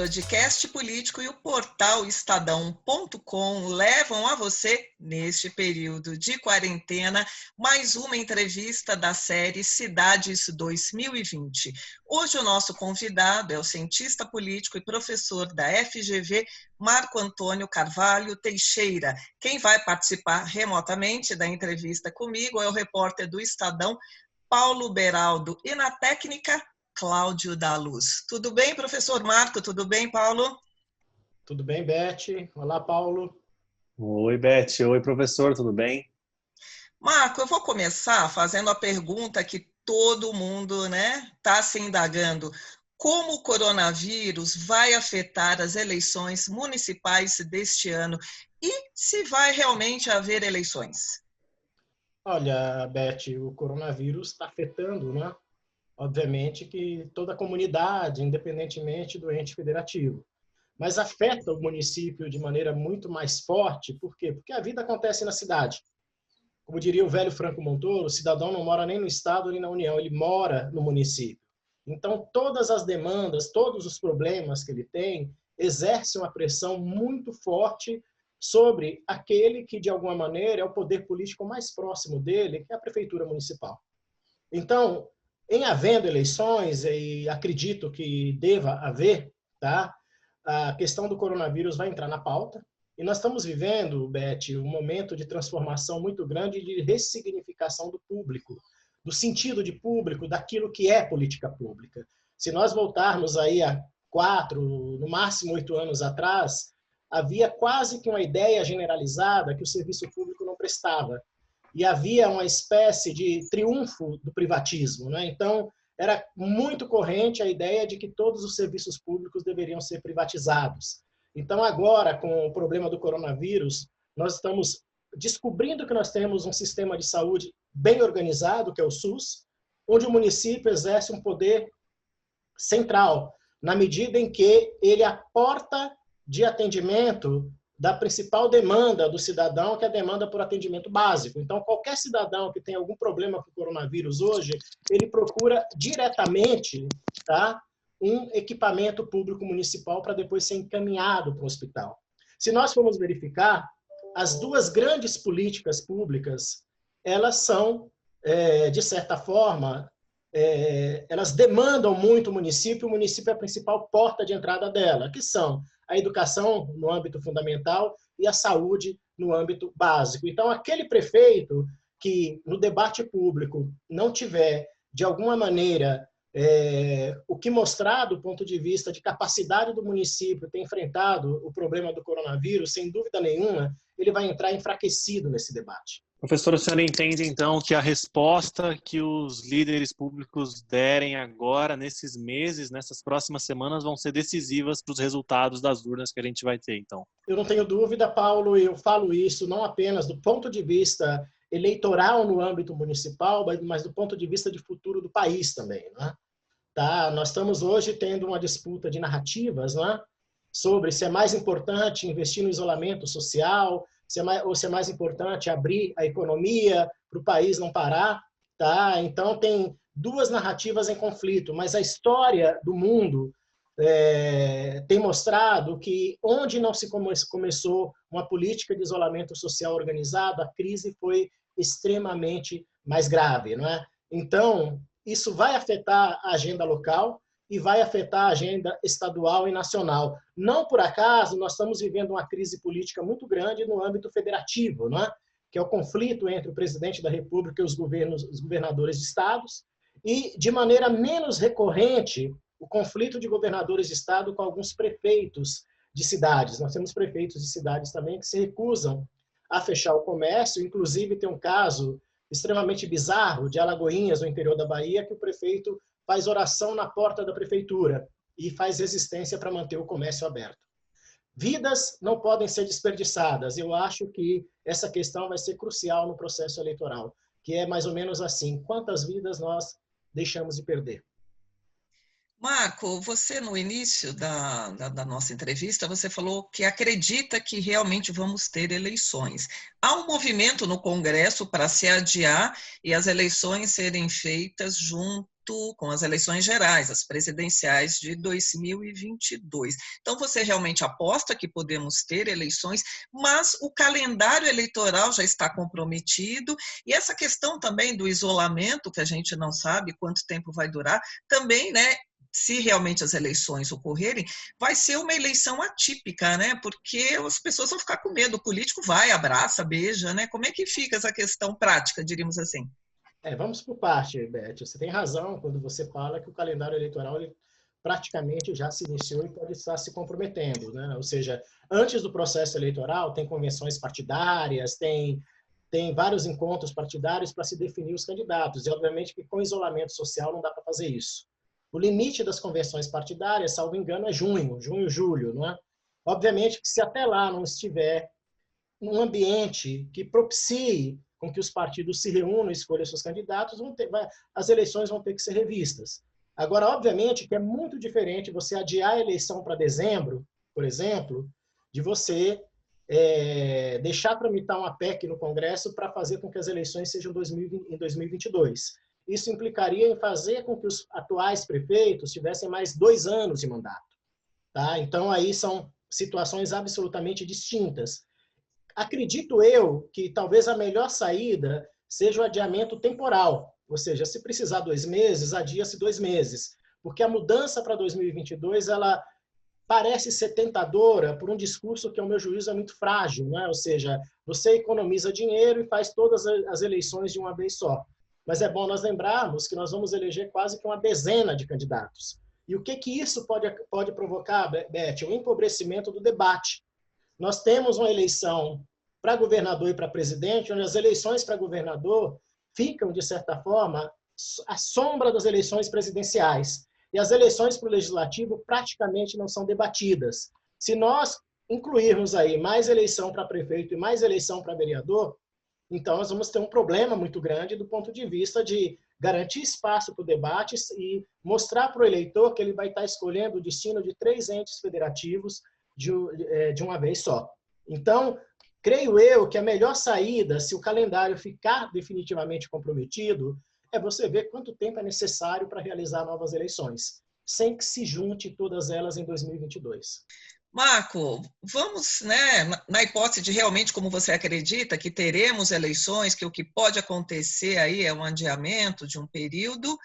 Broadcast Político e o portal Estadão.com levam a você, neste período de quarentena, mais uma entrevista da série Cidades 2020. Hoje o nosso convidado é o cientista político e professor da FGV, Marco Antônio Carvalho Teixeira. Quem vai participar remotamente da entrevista comigo é o repórter do Estadão, Paulo Beraldo, e na técnica, Cláudio da Luz. Tudo bem, professor Marco? Tudo bem, Paulo? Tudo bem, Beth? Olá, Paulo. Oi, Beth. Oi, professor. Tudo bem? Marco, eu vou começar fazendo a pergunta que todo mundo está se indagando. Como o coronavírus vai afetar as eleições municipais deste ano? E se vai realmente haver eleições? Olha, Beth, o coronavírus está afetando, né? Obviamente que toda a comunidade, independentemente do ente federativo. Mas afeta o município de maneira muito mais forte. Por quê? Porque a vida acontece na cidade. Como diria o velho Franco Montoro, o cidadão não mora nem no Estado nem na União, ele mora no município. Então, todas as demandas, todos os problemas que ele tem, exercem uma pressão muito forte sobre aquele que, de alguma maneira, é o poder político mais próximo dele, que é a prefeitura municipal. Então, em havendo eleições, e acredito que deva haver, tá? A questão do coronavírus vai entrar na pauta, e nós estamos vivendo, Beth, um momento de transformação muito grande de ressignificação do público, do sentido de público, daquilo que é política pública. Se nós voltarmos aí a 4, no máximo 8 anos atrás, havia quase que uma ideia generalizada que o serviço público não prestava. E havia uma espécie de triunfo do privatismo, né? Então, era muito corrente a ideia de que todos os serviços públicos deveriam ser privatizados. Então, agora, com o problema do coronavírus, nós estamos descobrindo que nós temos um sistema de saúde bem organizado, que é o SUS, onde o município exerce um poder central, na medida em que ele é a porta de atendimento da principal demanda do cidadão, que é a demanda por atendimento básico. Então, qualquer cidadão que tem algum problema com o coronavírus hoje, ele procura diretamente, tá, um equipamento público municipal para depois ser encaminhado para o hospital. Se nós formos verificar, as duas grandes políticas públicas, elas são, de certa forma, elas demandam muito o município é a principal porta de entrada dela, que são a educação no âmbito fundamental e a saúde no âmbito básico. Então, aquele prefeito que no debate público não tiver, de alguma maneira, o que mostrar do ponto de vista de capacidade do município ter enfrentado o problema do coronavírus, sem dúvida nenhuma, ele vai entrar enfraquecido nesse debate. Professor, a senhora entende, então, que a resposta que os líderes públicos derem agora, nesses meses, nessas próximas semanas, vão ser decisivas para os resultados das urnas que a gente vai ter, então? Eu não tenho dúvida, Paulo, e eu falo isso não apenas do ponto de vista eleitoral no âmbito municipal, mas do ponto de vista de futuro do país também, né? Tá? Nós estamos hoje tendo uma disputa de narrativas, né? Sobre se é mais importante investir no isolamento social, ou se é mais importante abrir a economia para o país não parar. Tá? Então, tem duas narrativas em conflito, mas a história do mundo tem mostrado que onde não se começou uma política de isolamento social organizada, a crise foi extremamente mais grave. Não é? Então, isso vai afetar a agenda local e vai afetar a agenda estadual e nacional. Não por acaso, nós estamos vivendo uma crise política muito grande no âmbito federativo, não é? Que é o conflito entre o presidente da República e os governadores de estados, e, de maneira menos recorrente, o conflito de governadores de estado com alguns prefeitos de cidades. Nós temos prefeitos de cidades também que se recusam a fechar o comércio, inclusive tem um caso extremamente bizarro de Alagoinhas, no interior da Bahia, que o prefeito faz oração na porta da prefeitura e faz resistência para manter o comércio aberto. Vidas não podem ser desperdiçadas. Eu acho que essa questão vai ser crucial no processo eleitoral, que é mais ou menos assim: quantas vidas nós deixamos de perder? Marco, você no início da nossa entrevista, você falou que acredita que realmente vamos ter eleições. Há um movimento no Congresso para se adiar e as eleições serem feitas junto com as eleições gerais, as presidenciais de 2022. Então, você realmente aposta que podemos ter eleições, mas o calendário eleitoral já está comprometido e essa questão também do isolamento, que a gente não sabe quanto tempo vai durar, também, né? Se realmente as eleições ocorrerem, vai ser uma eleição atípica, né? Porque as pessoas vão ficar com medo. O político vai, abraça, beija, né? Como é que fica essa questão prática, diríamos assim? Vamos por parte, Beth. Você tem razão quando você fala que o calendário eleitoral ele praticamente já se iniciou e pode estar se comprometendo, né? Ou seja, antes do processo eleitoral tem convenções partidárias, tem vários encontros partidários para se definir os candidatos. E, obviamente, que com isolamento social não dá para fazer isso. O limite das convenções partidárias, salvo engano, é junho, julho, não é? Obviamente que se até lá não estiver um ambiente que propicie com que os partidos se reúnam e escolham seus candidatos, as eleições vão ter que ser revistas. Agora, obviamente, que é muito diferente você adiar a eleição para dezembro, por exemplo, de você deixar tramitar uma PEC no Congresso para fazer com que as eleições sejam em 2022. Isso implicaria em fazer com que os atuais prefeitos tivessem mais 2 anos de mandato. Tá? Então, aí são situações absolutamente distintas. Acredito eu que talvez a melhor saída seja o adiamento temporal, ou seja, se precisar 2 meses, adia-se 2 meses, porque a mudança para 2022 ela parece ser tentadora por um discurso que, ao meu juízo, é muito frágil, né? Ou seja, você economiza dinheiro e faz todas as eleições de uma vez só. Mas é bom nós lembrarmos que nós vamos eleger quase que uma dezena de candidatos. E o que isso pode provocar, Beth? O empobrecimento do debate. Nós temos uma eleição para governador e para presidente, onde as eleições para governador ficam, de certa forma, à sombra das eleições presidenciais. E as eleições para o legislativo praticamente não são debatidas. Se nós incluirmos aí mais eleição para prefeito e mais eleição para vereador, então nós vamos ter um problema muito grande do ponto de vista de garantir espaço para o debate e mostrar para o eleitor que ele vai estar escolhendo o destino de 3 entes federativos de uma vez só. Então, creio eu que a melhor saída, se o calendário ficar definitivamente comprometido, é você ver quanto tempo é necessário para realizar novas eleições, sem que se junte todas elas em 2022. Marco, vamos, né, na hipótese de realmente, como você acredita, que teremos eleições, que o que pode acontecer aí é um adiamento de um período,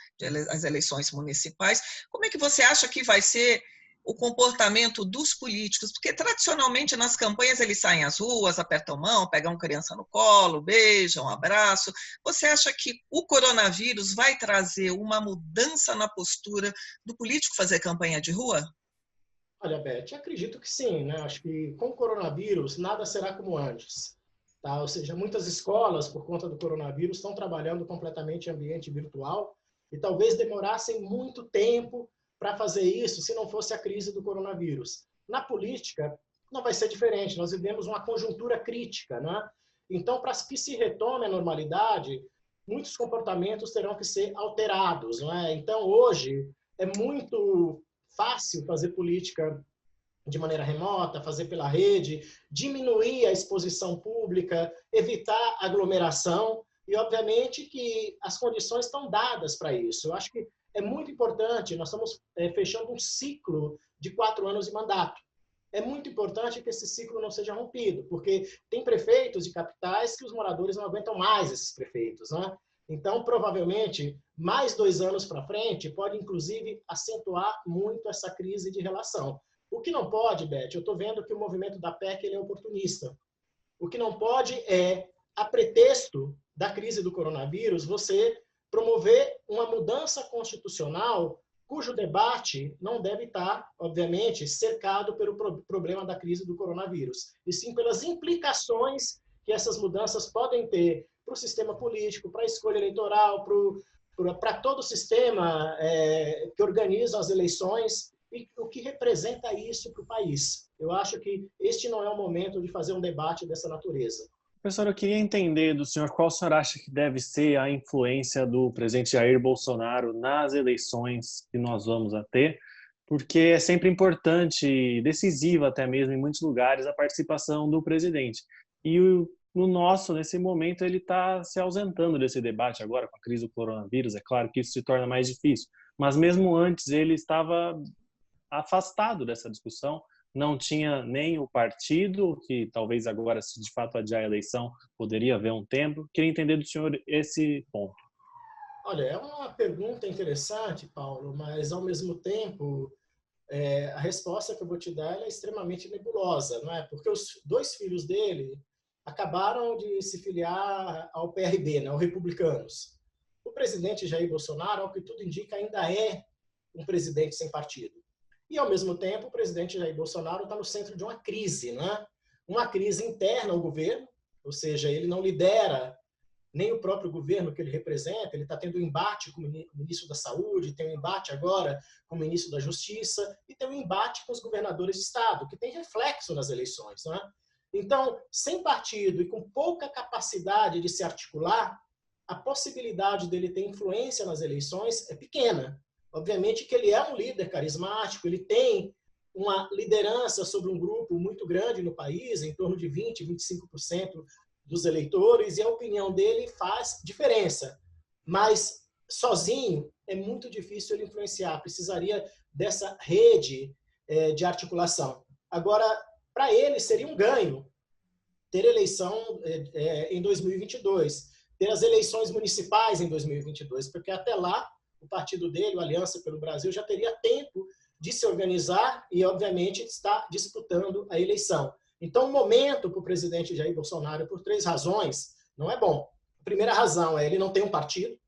as eleições municipais, como é que você acha que vai ser o comportamento dos políticos? Porque, tradicionalmente, nas campanhas, eles saem às ruas, apertam mão, pegam criança no colo, beijam, abraçam. Você acha que o coronavírus vai trazer uma mudança na postura do político fazer campanha de rua? Olha, Beth, acredito que sim, né? Acho que com o coronavírus nada será como antes. Tá? Ou seja, muitas escolas, por conta do coronavírus, estão trabalhando completamente em ambiente virtual e talvez demorassem muito tempo para fazer isso se não fosse a crise do coronavírus. Na política, não vai ser diferente. Nós vivemos uma conjuntura crítica, né? Então, para que se retome a normalidade, muitos comportamentos terão que ser alterados, não é? Então, hoje, é muito fácil fazer política de maneira remota, fazer pela rede, diminuir a exposição pública, evitar aglomeração e, obviamente, que as condições estão dadas para isso. Eu acho que é muito importante, nós estamos fechando um ciclo de 4 anos de mandato. É muito importante que esse ciclo não seja rompido, porque tem prefeitos de capitais que os moradores não aguentam mais esses prefeitos, né? Então, provavelmente, mais 2 anos para frente pode, inclusive, acentuar muito essa crise de relação. O que não pode, Beth, eu estou vendo que o movimento da PEC ele é oportunista. O que não pode é, a pretexto da crise do coronavírus, você promover uma mudança constitucional cujo debate não deve estar, obviamente, cercado pelo problema da crise do coronavírus, e sim pelas implicações que essas mudanças podem ter para o sistema político, para a escolha eleitoral, para todo o sistema que organiza as eleições e o que representa isso para o país. Eu acho que este não é o momento de fazer um debate dessa natureza. Professor, eu queria entender do senhor qual o senhor acha que deve ser a influência do presidente Jair Bolsonaro nas eleições que nós vamos a ter, porque é sempre importante, decisiva até mesmo em muitos lugares, a participação do presidente. E no nosso, nesse momento, ele está se ausentando desse debate agora com a crise do coronavírus. É claro que isso se torna mais difícil, mas mesmo antes ele estava afastado dessa discussão. Não tinha nem o partido, que talvez agora, se de fato adiar a eleição, poderia haver um tempo. Queria entender do senhor esse ponto. Olha, é uma pergunta interessante, Paulo, mas, ao mesmo tempo, a resposta que eu vou te dar é extremamente nebulosa, não é? Porque os dois filhos dele acabaram de se filiar ao PRB, né, aos Republicanos. O presidente Jair Bolsonaro, ao que tudo indica, ainda é um presidente sem partido. E, ao mesmo tempo, o presidente Jair Bolsonaro está no centro de uma crise, né? Uma crise interna ao governo, ou seja, ele não lidera nem o próprio governo que ele representa, ele está tendo um embate com o ministro da Saúde, tem um embate agora com o ministro da Justiça e tem um embate com os governadores de estado, que tem reflexo nas eleições, né? Então, sem partido e com pouca capacidade de se articular, a possibilidade dele ter influência nas eleições é pequena. Obviamente que ele é um líder carismático, ele tem uma liderança sobre um grupo muito grande no país, em torno de 20%, 25% dos eleitores, e a opinião dele faz diferença. Mas, sozinho, é muito difícil ele influenciar, precisaria dessa rede de articulação. Agora, para ele seria um ganho ter eleição em 2022, ter as eleições municipais em 2022, porque até lá o partido dele, o Aliança pelo Brasil, já teria tempo de se organizar e, obviamente, está disputando a eleição. Então, o momento para o presidente Jair Bolsonaro, por 3 razões, não é bom. A primeira razão é ele não tem um partido,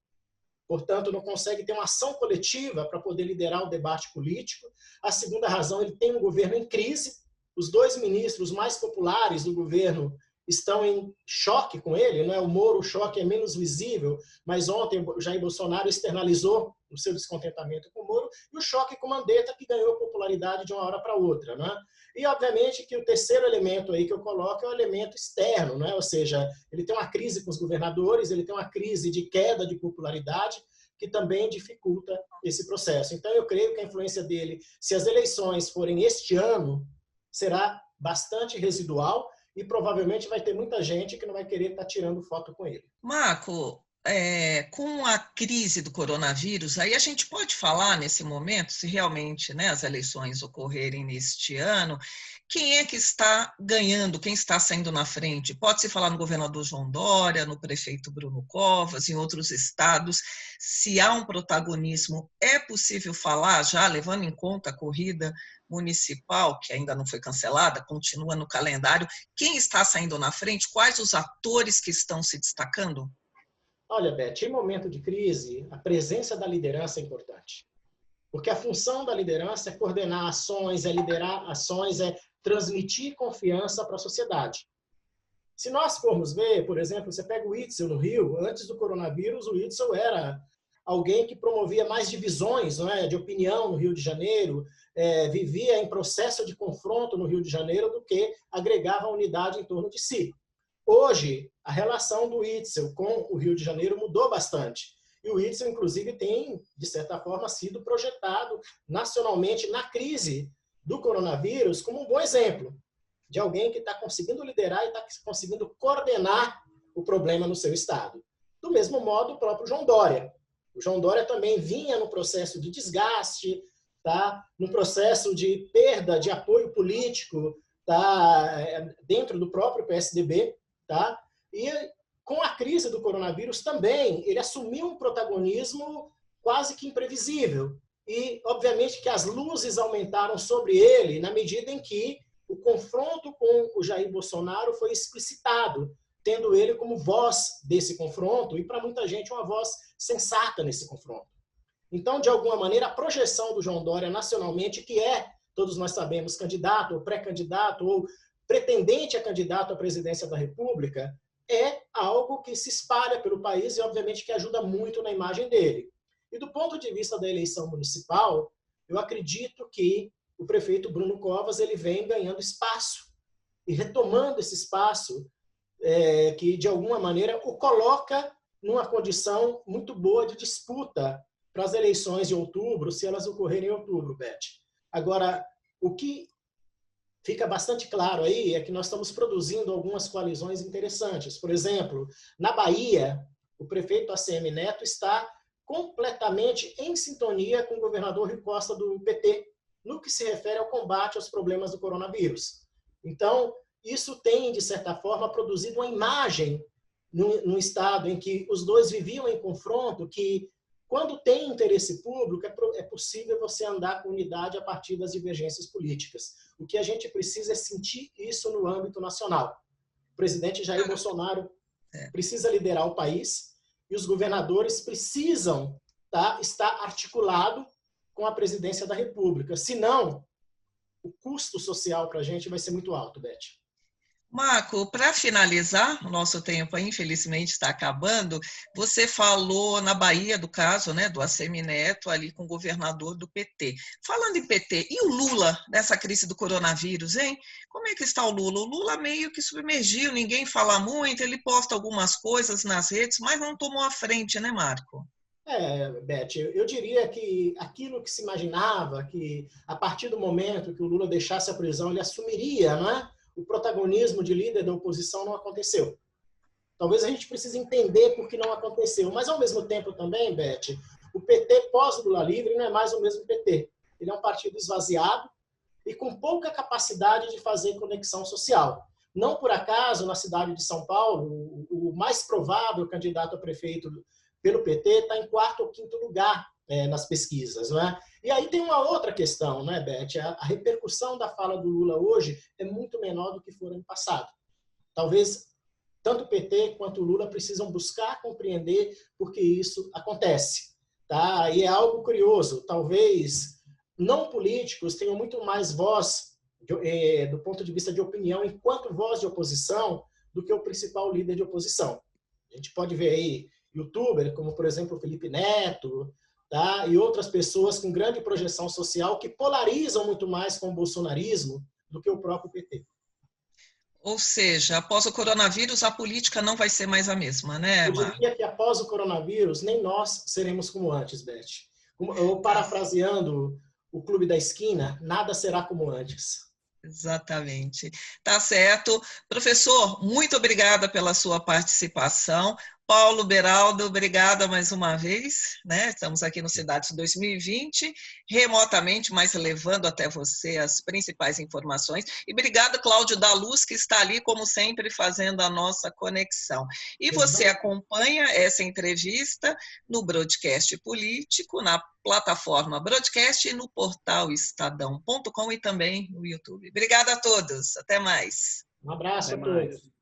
portanto, não consegue ter uma ação coletiva para poder liderar o debate político. A segunda razão, ele tem um governo em crise. Os 2 ministros mais populares do governo estão em choque com ele, não é? O Moro, o choque é menos visível, mas ontem o Jair Bolsonaro externalizou o seu descontentamento com o Moro e o choque com o Mandetta, que ganhou popularidade de uma hora para outra, não é? E, obviamente, que o terceiro elemento aí que eu coloco é o elemento externo, não é? Ou seja, ele tem uma crise com os governadores, ele tem uma crise de queda de popularidade, que também dificulta esse processo. Então, eu creio que a influência dele, se as eleições forem este ano, será bastante residual, e provavelmente vai ter muita gente que não vai querer estar tirando foto com ele. Marco, com a crise do coronavírus, aí a gente pode falar nesse momento, se realmente, né, as eleições ocorrerem neste ano, quem é que está ganhando, quem está saindo na frente? Pode-se falar no governador João Dória, no prefeito Bruno Covas, em outros estados, se há um protagonismo, é possível falar já, levando em conta a corrida municipal, que ainda não foi cancelada, continua no calendário, quem está saindo na frente? Quais os atores que estão se destacando? Olha, Beth, em momento de crise, a presença da liderança é importante. Porque a função da liderança é coordenar ações, é liderar ações, é transmitir confiança para a sociedade. Se nós formos ver, por exemplo, você pega o Witzel no Rio, antes do coronavírus, o Witzel era alguém que promovia mais divisões, não é, de opinião no Rio de Janeiro, vivia em processo de confronto no Rio de Janeiro do que agregava unidade em torno de si. Hoje, a relação do Witzel com o Rio de Janeiro mudou bastante. E o Witzel, inclusive, tem, de certa forma, sido projetado nacionalmente na crise do coronavírus como um bom exemplo de alguém que está conseguindo liderar e está conseguindo coordenar o problema no seu estado. Do mesmo modo, o próprio João Dória. O João Dória também vinha no processo de desgaste, tá? No processo de perda de apoio político, tá? Dentro do próprio PSDB. Tá? E com a crise do coronavírus também, ele assumiu um protagonismo quase que imprevisível. E, obviamente, que as luzes aumentaram sobre ele na medida em que o confronto com o Jair Bolsonaro foi explicitado, tendo ele como voz desse confronto e, para muita gente, uma voz sensata nesse confronto. Então, de alguma maneira, a projeção do João Dória nacionalmente, que é, todos nós sabemos, candidato ou pré-candidato ou pretendente a candidato à presidência da República, é algo que se espalha pelo país e, obviamente, que ajuda muito na imagem dele. E do ponto de vista da eleição municipal, eu acredito que o prefeito Bruno Covas ele vem ganhando espaço e retomando esse espaço que, de alguma maneira, o coloca numa condição muito boa de disputa para as eleições de outubro, se elas ocorrerem em outubro, Beth. Agora, o que fica bastante claro aí é que nós estamos produzindo algumas coalizões interessantes. Por exemplo, na Bahia, o prefeito ACM Neto está completamente em sintonia com o governador Rui Costa do PT, no que se refere ao combate aos problemas do coronavírus. Então, isso tem, de certa forma, produzido uma imagem no estado em que os dois viviam em confronto, que, quando tem interesse público, é possível você andar com unidade a partir das divergências políticas. O que a gente precisa é sentir isso no âmbito nacional. O presidente Jair Bolsonaro precisa liderar o país e os governadores precisam estar articulados com a presidência da República. Senão, o custo social para a gente vai ser muito alto, Beth. Marco, para finalizar, o nosso tempo, infelizmente, está acabando. Você falou na Bahia do caso, né, do ACM Neto, ali com o governador do PT. Falando em PT, e o Lula nessa crise do coronavírus, hein? Como é que está o Lula? O Lula meio que submergiu, ninguém fala muito, ele posta algumas coisas nas redes, mas não tomou a frente, né, Marco? Beth, eu diria que aquilo que se imaginava, que a partir do momento que o Lula deixasse a prisão, ele assumiria, não é? O protagonismo de líder da oposição, não aconteceu. Talvez a gente precise entender por que não aconteceu, mas ao mesmo tempo também, Beth, o PT pós-Lula livre não é mais o mesmo PT. Ele é um partido esvaziado e com pouca capacidade de fazer conexão social. Não por acaso, na cidade de São Paulo, o mais provável candidato a prefeito pelo PT está em 4º ou 5º lugar nas pesquisas, não é? E aí tem uma outra questão, né, Beth? A repercussão da fala do Lula hoje é muito menor do que foi no passado. Talvez tanto o PT quanto o Lula precisam buscar compreender por que isso acontece, tá? E é algo curioso. Talvez não políticos tenham muito mais voz do ponto de vista de opinião enquanto voz de oposição do que o principal líder de oposição. A gente pode ver aí youtubers como, por exemplo, o Felipe Neto, tá? E outras pessoas com grande projeção social que polarizam muito mais com o bolsonarismo do que o próprio PT. Ou seja, após o coronavírus, a política não vai ser mais a mesma, né, Marco? Eu diria que após o coronavírus, nem nós seremos como antes, Beth. Eu, parafraseando o Clube da Esquina, nada será como antes. Exatamente. Tá certo. Professor, muito obrigada pela sua participação. Paulo Beraldo, obrigada mais uma vez, né? Estamos aqui no Cidades 2020, remotamente, mas levando até você as principais informações. E obrigada, Cláudio da Luz, que está ali, como sempre, fazendo a nossa conexão. E você acompanha essa entrevista no Broadcast Político, na plataforma Broadcast e no portal estadão.com e também no YouTube. Obrigada a todos. Até mais. Um abraço a todos.